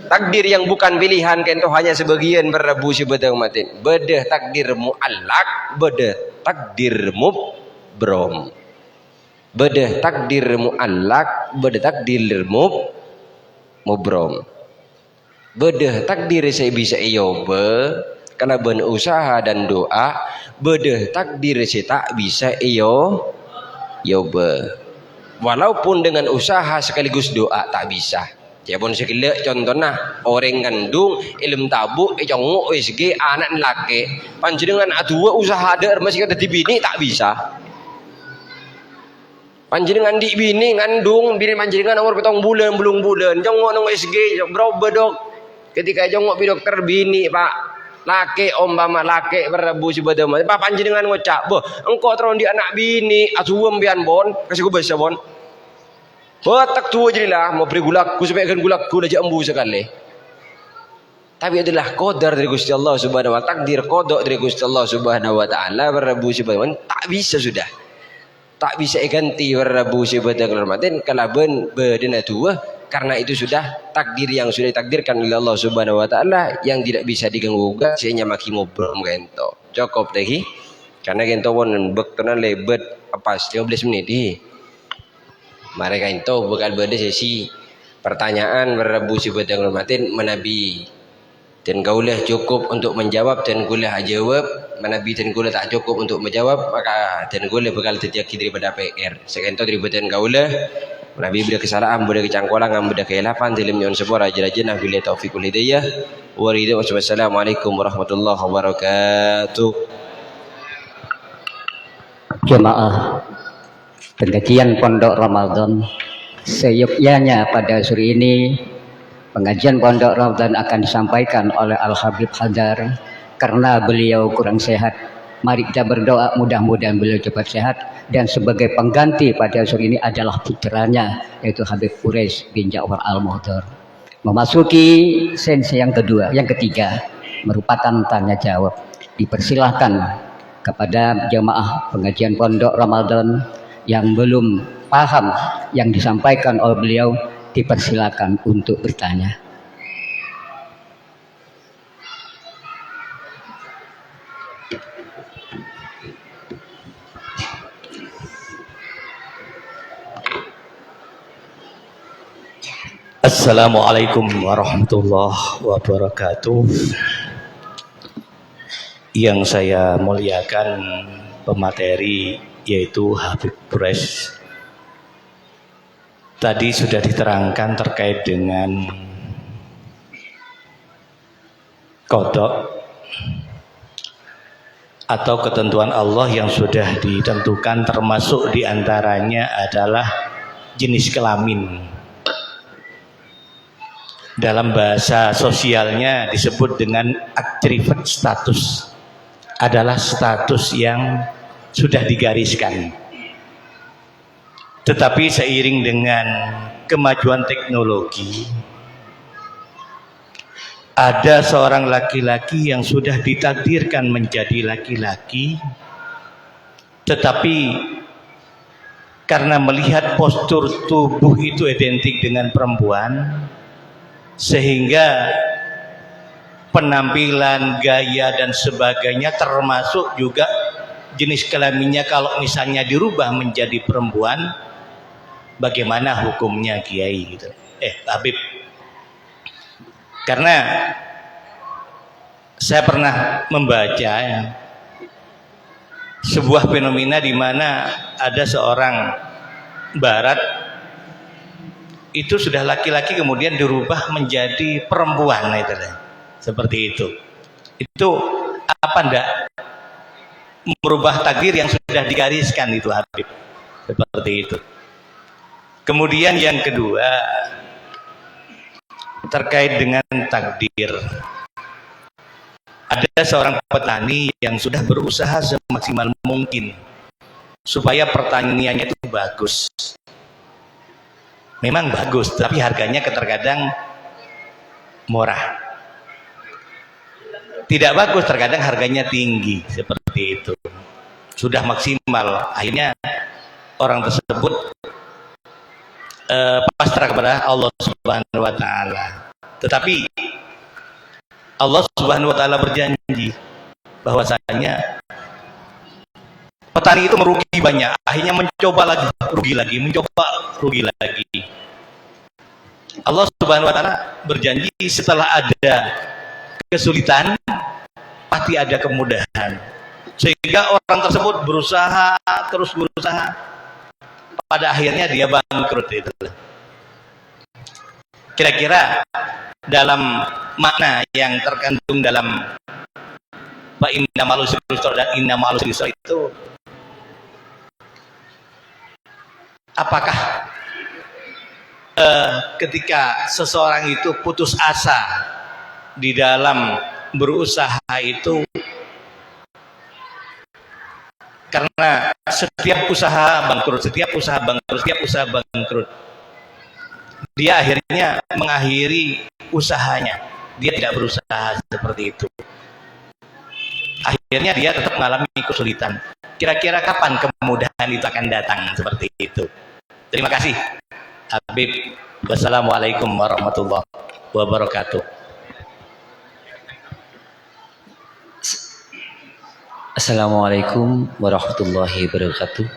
[SPEAKER 2] Takdir yang bukan pilihan kento hanya sebagian berebu sebetulnya maten. Bedah takdir mu'allak, bedah takdir mubrom. Bedah takdir mu'allak, bedah takdir mubrom. Bedah takdir saya bisa iyoba karena berusaha dan doa. Bedah takdir saya tak bisa iyoba. Walaupun dengan usaha sekaligus doa tak bisa. Ya pun sekali contohnya orang kandung ilmu tabu jongok SG anak laki panjenengan adua usaha ada masih ada di bini tak bisa. Panjenengan di bini ngandung bini panjenengan umur 7 bulan belum bulan jongok nang SG berobat dok ketika jongok bi dokter bini pak laki umpama laki berebu sebetulnya pak panjenengan ngucap boh engkau teron di anak bini asuam bian bon kasih gue bahasa bon batak tua jadilah mau beri gulaku supaya kan gulaku dah jambu sekali. Tapi adalah qadar dari Gusti Allah Subhanahu wa taala, takdir qada dari Gusti Allah Subhanahu wa taala berebu sebetulnya tak bisa sudah. Tak bisa ganti berebu sebetulnya maten kalau bedena tua karena itu sudah takdir yang sudah ditakdirkan oleh Allah Subhanahu wa taala yang tidak bisa diganggu gugat sehingga maki ngobrol gento. Cukup lagi karena gento pun bektonan lebet apa 15 menit di. Mereka itu bakal beda sesi pertanyaan berebu sebetulnya maten menabi dan kaulah cukup untuk menjawab dan kaulah jawab menabi dan kaulah tak cukup untuk menjawab maka dan kaulah bakal terjadi daripada PR sekento daripada kaulah menabi beda kesalahan beda kecangkolangan beda keilapan dalam nyon sebuah raja-raja bila taufiqul hidayah wassalamualaikum warahmatullahi wabarakatuh.
[SPEAKER 3] Jemaah pengajian Pondok Ramadan seyogyanya pada sore ini pengajian Pondok Ramadan akan disampaikan oleh Al-Habib Hadar karena beliau kurang sehat. Mari kita berdoa mudah-mudahan beliau cepat sehat dan sebagai pengganti pada sore ini adalah putranya yaitu Habib Quraisy bin Ja'far Al-Muhdar. Memasuki sesi yang ketiga merupakan tanya jawab. Dipersilahkan kepada jemaah pengajian Pondok Ramadan yang belum paham yang disampaikan oleh beliau dipersilakan untuk bertanya.
[SPEAKER 4] Assalamualaikum warahmatullahi wabarakatuh. Yang saya muliakan pemateri yaitu Habib Quraisy. Tadi sudah diterangkan terkait dengan qada atau ketentuan Allah yang sudah ditentukan, termasuk diantaranya adalah jenis kelamin. Dalam bahasa sosialnya disebut dengan attribute status, adalah status yang sudah digariskan. Tetapi seiring dengan kemajuan teknologi, ada seorang laki-laki yang sudah ditakdirkan menjadi laki-laki, tetapi karena melihat postur tubuh itu identik dengan perempuan, sehingga penampilan, gaya dan sebagainya termasuk juga jenis kelaminnya kalau misalnya dirubah menjadi perempuan, bagaimana hukumnya Kiai gitu. Habib, karena saya pernah membaca sebuah fenomena di mana ada seorang barat itu sudah laki-laki kemudian dirubah menjadi perempuan itu, seperti itu. Itu apa ndak merubah takdir yang sudah digariskan itu Habib, seperti itu. Kemudian yang kedua, terkait dengan takdir. Ada seorang petani yang sudah berusaha semaksimal mungkin supaya pertaniannya itu bagus. Memang bagus, tapi harganya terkadang murah. Tidak bagus, terkadang harganya tinggi, seperti itu. Sudah maksimal, akhirnya orang tersebut pasrah kepada Allah Subhanahu wa taala. Tetapi Allah Subhanahu wa taala berjanji bahwasanya petani itu merugi banyak, akhirnya mencoba lagi, rugi lagi, mencoba rugi lagi. Allah Subhanahu wa taala berjanji setelah ada kesulitan pasti ada kemudahan. Sehingga orang tersebut berusaha, terus berusaha, pada akhirnya dia bangkrut itu. Kira-kira dalam makna yang terkandung dalam fa inna ma'al usri yusra dan inna ma'al usri yusra itu, apakah ketika seseorang itu putus asa di dalam berusaha itu, karena setiap usaha bangkrut, dia akhirnya mengakhiri usahanya, dia tidak berusaha seperti itu, akhirnya dia tetap mengalami kesulitan. Kira-kira kapan kemudahan itu akan datang? Seperti itu. Terima kasih Habib. Wassalamualaikum warahmatullahi wabarakatuh.
[SPEAKER 3] Assalamualaikum warahmatullahi wabarakatuh.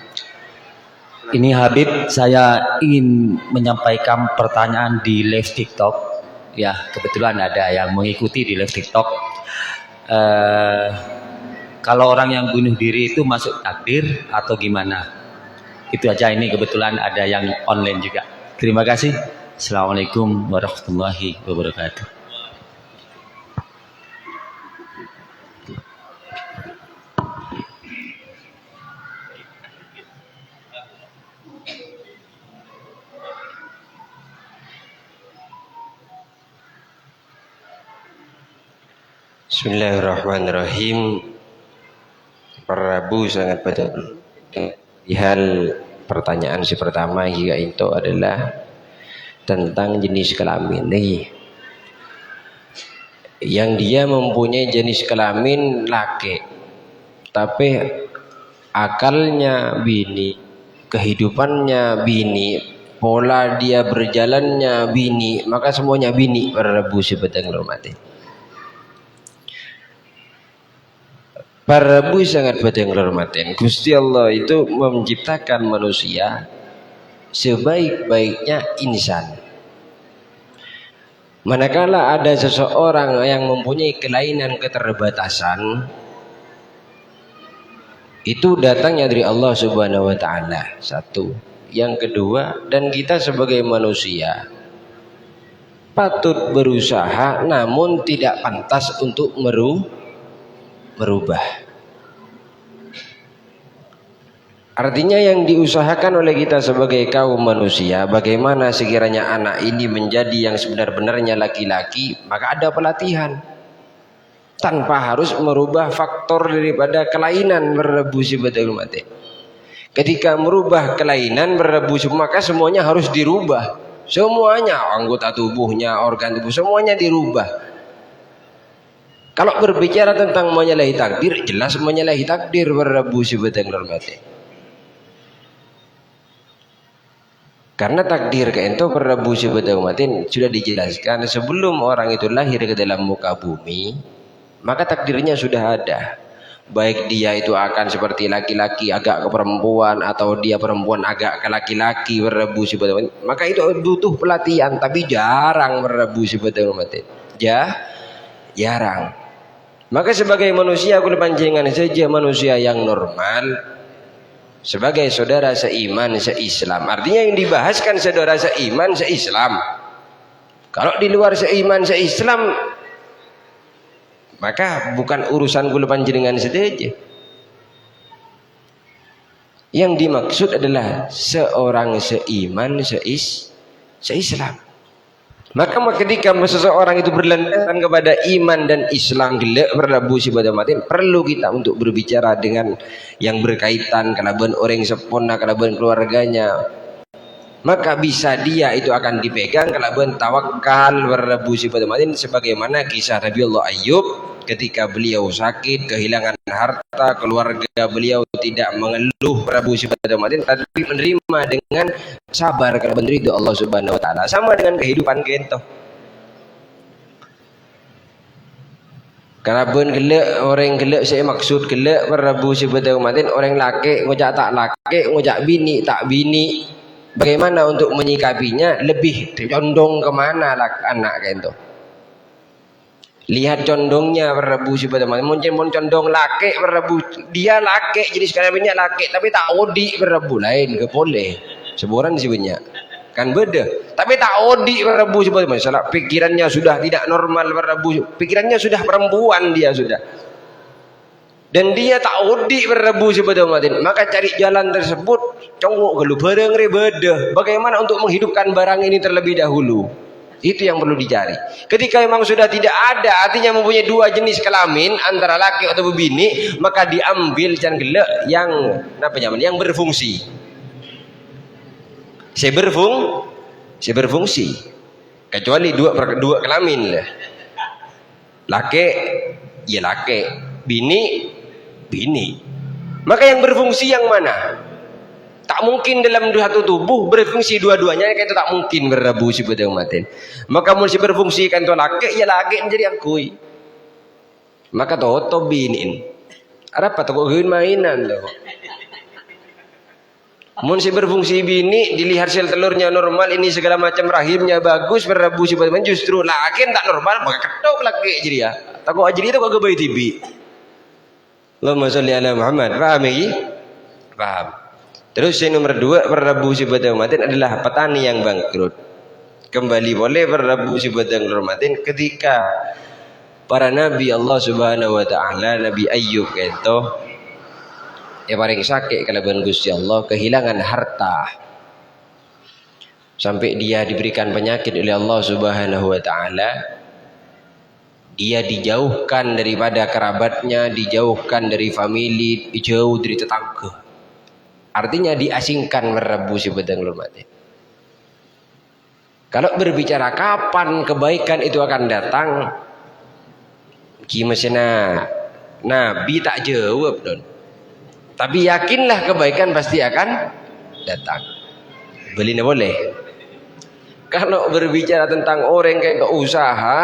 [SPEAKER 3] Ini Habib, saya ingin menyampaikan pertanyaan di live TikTok. Ya, kebetulan ada yang mengikuti di live TikTok. Kalau orang yang bunuh diri itu masuk takdir atau gimana? Itu aja, ini kebetulan ada yang online juga. Terima kasih. Assalamualaikum warahmatullahi wabarakatuh.
[SPEAKER 2] Bismillahirrahmanirrahim. Para Rabu sangat pada hal pertanyaan si pertama jika itu adalah tentang jenis kelamin. Yang dia mempunyai jenis kelamin laki, tapi akalnya bini, kehidupannya bini, pola dia berjalannya bini, maka semuanya bini. Para Rabu sebetulnya hormati. Para Rabu sangat pada yang hormatin. Gusti Allah itu menciptakan manusia sebaik-baiknya insan. Manakala ada seseorang yang mempunyai kelainan keterbatasan, itu datangnya dari Allah Subhanahu wa taala. Satu. Yang kedua, dan kita sebagai manusia patut berusaha namun tidak pantas untuk merubah. Artinya yang diusahakan oleh kita sebagai kaum manusia, bagaimana sekiranya anak ini menjadi yang sebenar-benarnya laki-laki, maka ada pelatihan tanpa harus merubah faktor daripada kelainan berebusi betul mati. Ketika merubah kelainan berebusi, maka semuanya harus dirubah, semuanya, anggota tubuhnya, organ tubuh, semuanya dirubah. Kalau berbicara tentang menyalahi takdir, jelas menyalahi takdir berebusi betul mati. Karena takdir keento berebusi betul mati sudah dijelaskan sebelum orang itu lahir ke dalam muka bumi, maka takdirnya sudah ada. Baik dia itu akan seperti laki-laki agak ke perempuan, atau dia perempuan agak ke laki-laki berebusi betul mati. Maka itu butuh pelatihan, tapi jarang berebusi betul mati. Jarang. Maka sebagai manusia kulit pancingan saja, manusia yang normal, sebagai saudara seiman seislam. Artinya yang dibahaskan saudara seiman seislam. Kalau di luar seiman seislam, maka bukan urusan kulit pancingan saja. Yang dimaksud adalah seorang seiman seislam. Maka ketika seseorang itu berlandaskan kepada iman dan Islam gelak berlabuh si pada matin, perlu kita untuk berbicara dengan yang berkaitan kalaban orang sepona, kalaban keluarganya. Maka bisa dia itu akan dipegang kalaban tawakal berlabuh si pada matin, sebagaimana kisah Nabi Allah Ayub ketika beliau sakit, kehilangan harta, keluarga beliau tidak mengeluh berlabuh si pada matin, tapi menerima dengan sabar kalaban ridho Allah Subhanahu wa taala. Sama dengan kehidupan kita. Kalaban gelak orang gelak saya maksud gelak berlabuh si pada matin, orang laki ngojak tak laki, ngojak bini tak bini. Bagaimana untuk menyikapinya? Lebih condong kemana anak gitu? Lihat condongnya berrebu sebagaimana mungkin condong laki berrebu, dia laki jadi sekalian banyak laki tapi tak odi berrebu lain ke boleh seburan sih banyak kan beda tapi tak odi berrebu sebagaimana salah pikirannya sudah tidak normal berrebu, pikirannya sudah perempuan dia sudah, dan dia tak odi berrebu sebagaimana, maka cari jalan tersebut congok gelu bareng beda. Bagaimana untuk menghidupkan barang ini terlebih dahulu? Itu yang perlu dicari. Ketika memang sudah tidak ada, artinya mempunyai dua jenis kelamin antara laki atau bini, maka diambil jangan gelak yang apa namanya, yang berfungsi. Saya berfungsi. Kecuali dua kelamin lah. Laki ya laki, bini. Maka yang berfungsi yang mana? Tak mungkin dalam satu tubuh berfungsi dua-duanya, itu tak mungkin berrebu si pada matin. Maka mesti berfungsi kan tu laki ya laki menjadi akui. Maka toto binin. Ada apa tu kau mainan tu? Mesti berfungsi bini, dilihat sel telurnya normal, ini segala macam rahimnya bagus berrebu si pada matin. Justru laki tak normal, maka ketok laki jadi ya. Tak kau jadi tu kau kebayi tibi. Allahumma sholli ala Muhammad. Faham lagi? Faham. Terus yang nomor 2 berrebu si badang matin adalah petani yang bangkrut. Kembali boleh berrebu si badang matin ketika para nabi Allah Subhanahu wa taala, Nabi Ayub itu ya paling sakit kalaban Gusti Allah, kehilangan harta. Sampai dia diberikan penyakit oleh Allah Subhanahu wa taala. Dia dijauhkan daripada kerabatnya, dijauhkan dari famili, jauh dari tetangga. Artinya diasingkan berrebu si badang mati. Kalau berbicara kapan kebaikan itu akan datang, gimana? Nabi tak jawab don. Tapi yakinlah kebaikan pasti akan datang. Beli boleh. Kalau berbicara tentang orang kayak usaha,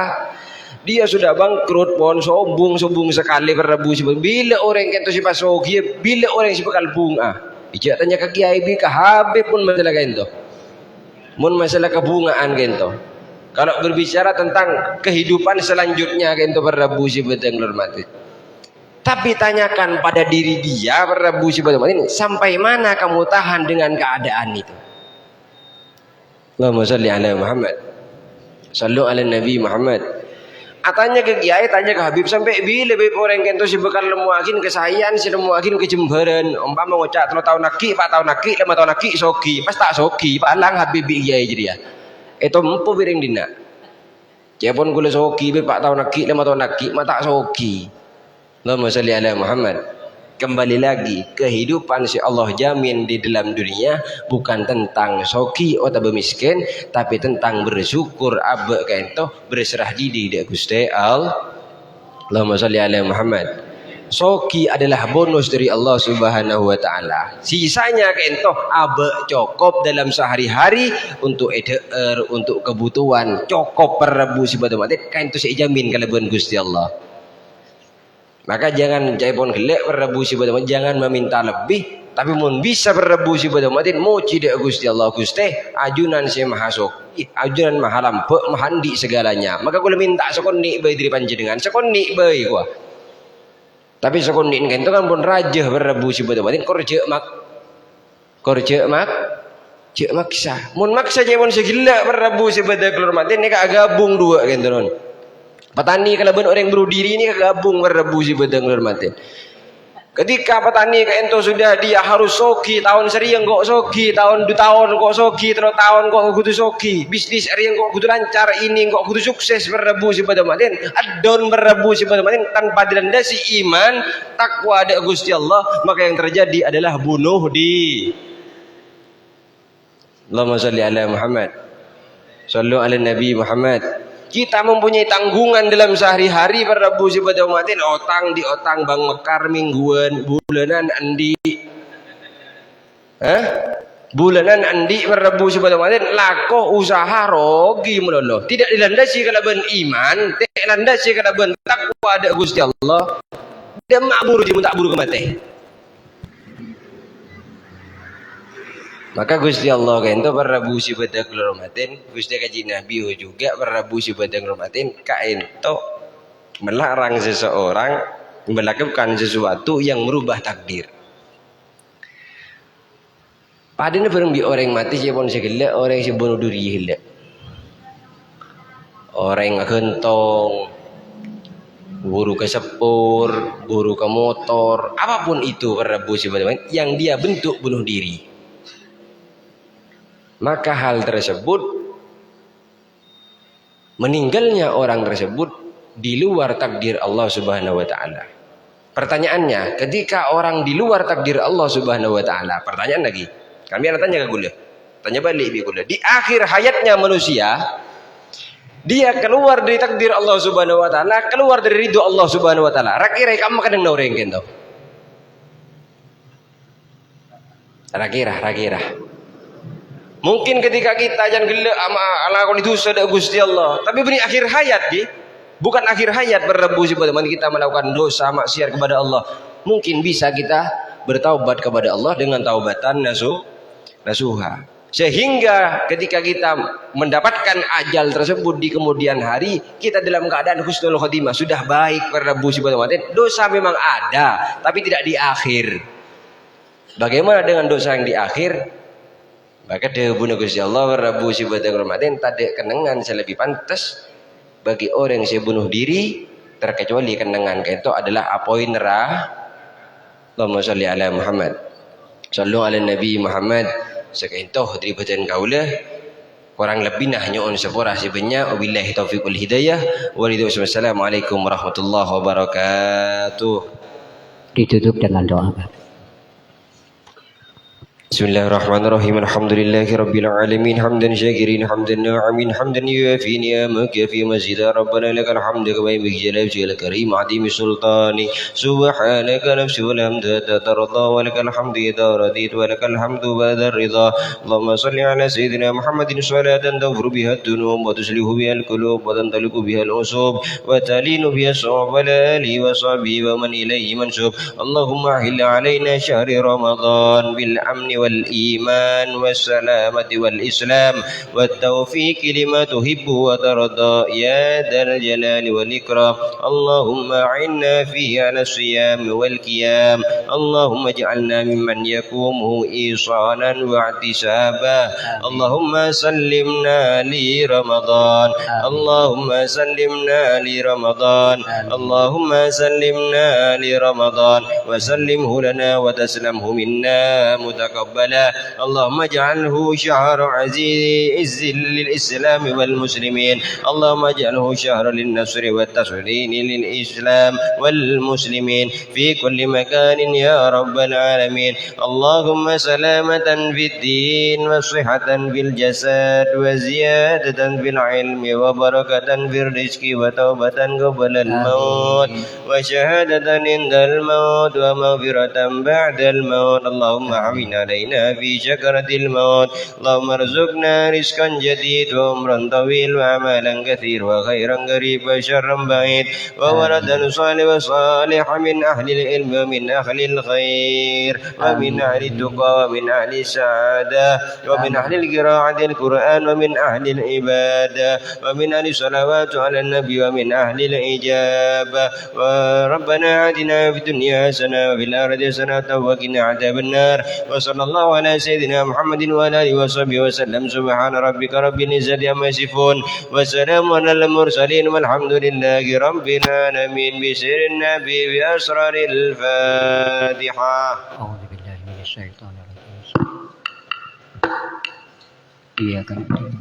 [SPEAKER 2] dia sudah bangkrut pun sombong sekali berrebu si badang. Bila orang kayak tu si pasogi, bila orang si bakal bunga. Ijak tanya ke kiai bi ke habib pun masalah kain tu. Mun masalah kebungaan kain tu. Kalau berbicara tentang kehidupan selanjutnya kain tu berrebu si badang mati. Tapi tanyakan pada diri dia berrebu si badang mati, sampai mana kamu tahan dengan keadaan itu? Allahumma sholli ala Muhammad. Sallu ala Nabi Muhammad. Tanya ke kiai, tanya ke habib, sampai bila beb orang kento si bekal lemuakin kesayan, si lemuakin kejembaran. Umpama ngocak 3 tahun naki, 4 tahun naki, 5 tahun naki soki, pas tak soki, palang habib kiai jadi ya. Itu empu piring dina. Cepon gula soki beb 4 tahun naki, 5 tahun naki, mata soki. Allahumma sholli ala Muhammad. Kembali lagi, kehidupan si Allah jamin di dalam dunia bukan tentang soki atau miskin, tapi tentang bersyukur abek kento berserah diri di Gusti Allah. Allahumma sholli ala Muhammad. Soki adalah bonus dari Allah Subhanahu wa taala. Sisanya kento abek cukup dalam sehari-hari untuk EDR, untuk kebutuhan cukup perrebu si batu mati kento saya jamin kalaban Gusti Allah. Maka jangan jaipon gelek berrebu si badam, jangan meminta lebih, tapi mun bisa berrebu si badam matin muji dek Gusti Allah. Gusti ajunan si maha soki, ajunan maha lampu, mahandi segalanya. Maka gua minta sekonni bayi dari panjenengan, sekonni bayi gua. Tapi sekonni itu kan pun raja berrebu si badam matin korje cek maksa. Mun maksa jaipon segila berrebu si badam keluar matin ni kak gabung dua kan turon. Petani kalau benar orang berdiri ini gabung berrebu si badang hormatin. Ketika petani ke ento sudah dia harus soki tahun seriang kok soki tahun 2 tahun kok soki 3 tahun kok kudu soki bisnis ariang kok kudu lancar ini kok kudu sukses berrebu si badamatin adon berrebu si badamatin tanpa dilandasi iman takwa ada Gusti Allah maka yang terjadi adalah bunuh diri. Allahumma shalli ala Muhammad sallu ala Nabi Muhammad. Kita mempunyai tanggungan dalam sehari-hari berrebu si badamatin otang di otang bang mekar mingguan bulanan andi bulanan andi berrebu si badamatin lako usaha rogi melolo tidak dilandasi kalaban iman tidak dilandasi kalaban takwa ada Gusti Allah dia makbur je tak buru kemate. Maka Gusti Allah kan itu berrebu si pada kelurumatin Gusti kaji Nabi juga berrebu si pada kelurumatin kain itu melarang seseorang melakukan sesuatu yang merubah takdir. Padahal barang bi orang mati siapun segala orang si bunuh diri gila orang gentong buru ke sepur buru ke motor apapun itu berrebu si pada yang dia bentuk bunuh diri. Maka hal tersebut meninggalnya orang tersebut di luar takdir Allah Subhanahu wa taala. Pertanyaannya, ketika orang di luar takdir Allah Subhanahu wa taala, pertanyaan lagi. Kami akan tanya ke gula. Tanya balik bi gula. Di akhir hayatnya manusia, dia keluar dari takdir Allah Subhanahu wa taala, keluar dari ridho Allah Subhanahu wa taala. Rakira kamu kadang naureng kento. Rakira. Mungkin ketika kita jangan gelak ama ala kon itu sada Gusti Allah, tapi beri akhir hayat di bukan akhir hayat berrebu sebagaimana kita melakukan dosa maksiat kepada Allah. Mungkin bisa kita bertaubat kepada Allah dengan taubatan nasuha. Sehingga ketika kita mendapatkan ajal tersebut di kemudian hari, kita dalam keadaan husnul khotimah, sudah baik berrebu sebagaimana. Dosa memang ada, tapi tidak di akhir. Bagaimana dengan dosa yang di akhir? Maka dahulu Gusti Allah berrebu si badang Ramadan tadi kenangan selebih pantas bagi orang yang bunuh diri terkecuali kenangan itu adalah apoin nerah. Allahumma sholli ala Muhammad sallu ala Nabi Muhammad sekaintoh daripada kaulah kurang lebih nah nyon sepura sebenarnya wabillahi taufiq wal hidayah wassalamualaikum warahmatullahi wabarakatuh.
[SPEAKER 3] Ditutup dengan doa.
[SPEAKER 2] Bismillahirrahmanirrahim. Alhamdulillahirabbil alamin hamdan syakirin hamdan na'imin hamdan yuafi ni'amaka fi mazida rabbana lakal hamdu kama yanbaghi li wajhikal karim 'azimi sultani subhanaka nafsi wa lam tatarda wa lakal hamdu idza radit wa lakal hamdu ba'da ridha. Allahumma shalli ala sayyidina Muhammadin salatan taghfir biha ad-dunub wa tuslihu biha al-qulub wa tantaliqu biha al-usub wa talinu biha as-sawab wa ali wa sahbihi wa man ilayhi mansub. Allahumma ahil alaina syahri ramadan bil amni والإيمان والسلامة والإسلام والتوفيق لما تحب وترضى يا ذا الجلال والإكرام. اللهم أعنا فيه على الصيام والقيام. اللهم اجعلنا ممن يقومه إيصالا واحتسابا. اللهم سلمنا لرمضان. اللهم سلمنا لرمضان. اللهم سلمنا لرمضان وسلمه لنا وتسلمه منا متقبلا. اللهم اجعله شهر عزيز للإسلام والمسلمين. اللهم اجعله شهر للنصر والتصرين للإسلام والمسلمين في كل مكان يا رب العالمين. اللهم سلامة في الدين وصحة في الجسد وزيادة في العلم وبركة في الرزق وتوبة قبل الموت وشهادة عند الموت ومغفرة بعد الموت. اللهم أعن علينا في شكرة الموت. اللهم ارزقنا رزقا جديد وعمرا طويل وعملا كثير وخيرا قريب وشرا بعيد وولدا صالحا من أهل العلم ومن أهل الخير ومن أهل التقى ومن أهل السعادة ومن أهل القراءة القرآن ومن أهل العبادة ومن أهل الصلوات على النبي ومن أهل الإجابة. وربنا آتنا في الدنيا حسنة وفي الآخرة حسنة وقنا عذاب النار. وصلى الله
[SPEAKER 5] الله على سيدنا محمد وعلى آله وصحبه وسلم. سبحان ربك رب العزة عما يصفون وسلام على المرسلين والحمد لله رب العالمين. بسر النبي بأسرار الفاتحة.
[SPEAKER 3] أعوذ بالله من الشيطان الرجيم. إياك نعبد.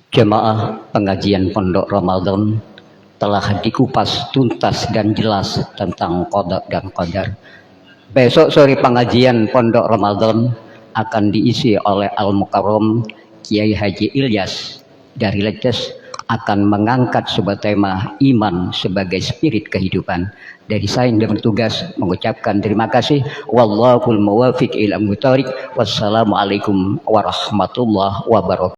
[SPEAKER 3] Jemaah pengajian Pondok Ramadan telah dikupas tuntas dan jelas tentang qada dan qadar. Besok sore pengajian Pondok Ramadan akan diisi oleh Al-Mukarram Kiai Haji Ilyas dari Leces, akan mengangkat sebuah tema iman sebagai spirit kehidupan. Dari saya yang bertugas mengucapkan terima kasih. Wallahul muwaffiq ila muthariq. Wassalamualaikum warahmatullahi wabarakatuh.